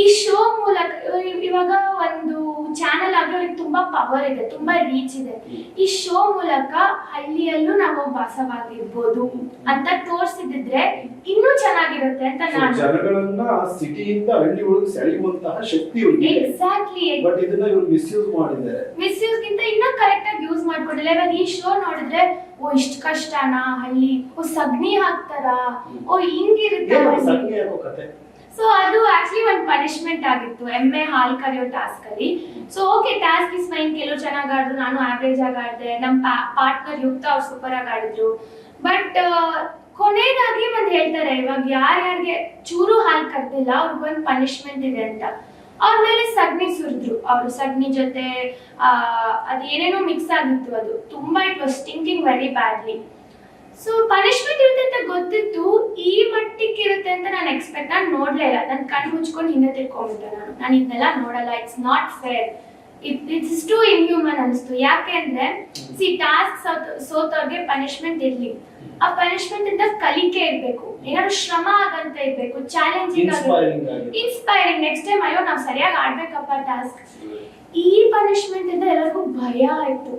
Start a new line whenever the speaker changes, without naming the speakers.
ಈ ಶೋ ಮೂಲಕ ಇವಾಗ ಒಂದು ಚಾನೆಲ್ ಆಗಿ ಅವ್ರಿಗೆ ತುಂಬಾ ಪವರ್ ಇದೆ, ತುಂಬಾ ರೀಚ್ ಇದೆ. ಈ ಶೋ ಮೂಲಕ ಹಳ್ಳಿಯಲ್ಲೂ ನಾವು ವಾಸವಾಗಿರ್ಬೋದು ಅಂತ ತೋರಿಸಿದ್ರೆ ಇನ್ನೂ ಚೆನ್ನಾಗಿರುತ್ತೆ ಅಂತ ನಾನು.
ಜನಗಳನ್ನ ಸಿಟಿಯಿಂದ ಹಳ್ಳಿ ಒಳಗೆ ಸೆಳೆಯುವಂತಹ ಶಕ್ತಿ ಇದೆ.
ಎಕ್ಸಾಕ್ಟ್ಲಿ.
ಬಟ್ ಇದನ್ನ ಇವರು ಮಿಸ್ಯೂಸ್ ಮಾಡಿದ್ದಾರೆ.
ಮಿಸ್ಯೂಸ್ ಗಿಂತ ಇನ್ನೂ ಕರೆಕ್ಟ್ ಆಗಿ ಯೂಸ್ ಮಾಡ್ಕೊಂಡಿಲ್ಲ. ಇವಾಗ ಈ ಶೋ ನೋಡಿದ್ರೆ ಓ ಇಷ್ಟು ಕಷ್ಟನಾ ಹಳ್ಳಿ, ಓ ಸಗಣಿ ಹಾಕ್ತಾರ, ಓ ಹಿಂಗಿರುತ್ತೆ
ಕತೆ.
ಸೊ ಅದು ಆಕ್ಚುಲಿ ಒಂದು ಪನಿಷ್ಮೆಂಟ್ ಆಗಿತ್ತು ಎಮ್ಮೆ ಹಾಲ್ ಕರೆಯೋ ಟಾಸ್ಕ್ ಅಲ್ಲಿ. So okay, task is fine, ಕೆಲವು ಚೆನ್ನಾಗಿ ಆಡಿದ್ರು, ನಾನು ಆವ್ರೇಜ್ ಆಗಿ ಆಡಿದೆ, ನಮ್ಮ ಪಾರ್ಟ್ನರ್ ಯುಕ್ತ ಅವ್ರು ಸೂಪರ್ ಆಗಿ ಆಡಿದ್ರು. ಬಟ್ ಕೊನೆಯದಾಗಿ ಒಂದು ಹೇಳ್ತಾರೆ, ಇವಾಗ ಯಾರ್ಯಾರಿಗೆ ಚೂರು ಹಾಲ್ ಕರ್ದಿಲ್ಲ ಅವ್ರಿಗೊಂದು ಪನಿಷ್ಮೆಂಟ್ ಇದೆ ಅಂತ. ಅವ್ರ ಮೇಲೆ ಸಗಣಿ ಸುರಿದ್ರು. ಅವರು ಸಗಣಿ ಜೊತೆ ಅದೇನೇನೋ ಮಿಕ್ಸ್ ಆಗಿತ್ತು, ಅದು ತುಂಬಾ it was stinking very badly. So punishment ಇರುತ್ತೆ ಅಂತ ಗೊತ್ತಿತ್ತು, ಈ ಮಟ್ಟಿಗೆ ಇರುತ್ತೆ ಅಂತ ನಾನು ನಾನು ನೋಡ್ಲೇ ಇಲ್ಲ. ನಾನು ಕಣ್ಣು ಮುಚ್ಕೊಂಡು ಹಿಂದೆ ತಿಳ್ಕೊಂಡ್ಬಿಟ್ಟೆ. ನಾನು ಇದನ್ನೆಲ್ಲ ನೋಡಲ್ಲ, it's not fair, it's too inhuman ಅನಿಸ್ತು. ಯಾಕೆ ಅಂದ್ರೆ ಟಾಸ್ಕ್ ಸೋತವ್ರಿಗೆ ಪನಿಷ್ಮೆಂಟ್ ಇರ್ಲಿ, ಆ ಪನಿಷ್ಮೆಂಟ್ ಇಂದ ಕಲಿಕೆ ಇರ್ಬೇಕು, ಏನಾದ್ರು ಶ್ರಮ ಆಗಂತ ಇರ್ಬೇಕು, ಚಾಲೆಂಜಿಂಗ್ ಇನ್ಸ್ಪೈರಿಂಗ್. ನೆಕ್ಸ್ಟ್ ಟೈಮ್ ಅಯ್ಯೋ ನಾವು ಸರಿಯಾಗಿ ಆಡ್ಬೇಕಪ್ಪ ಟಾಸ್ಕ್. ಈ ಪನಿಷ್ಮೆಂಟ್ ಇಂದ ಎಲ್ಲರಿಗೂ ಭಯ ಆಯ್ತು.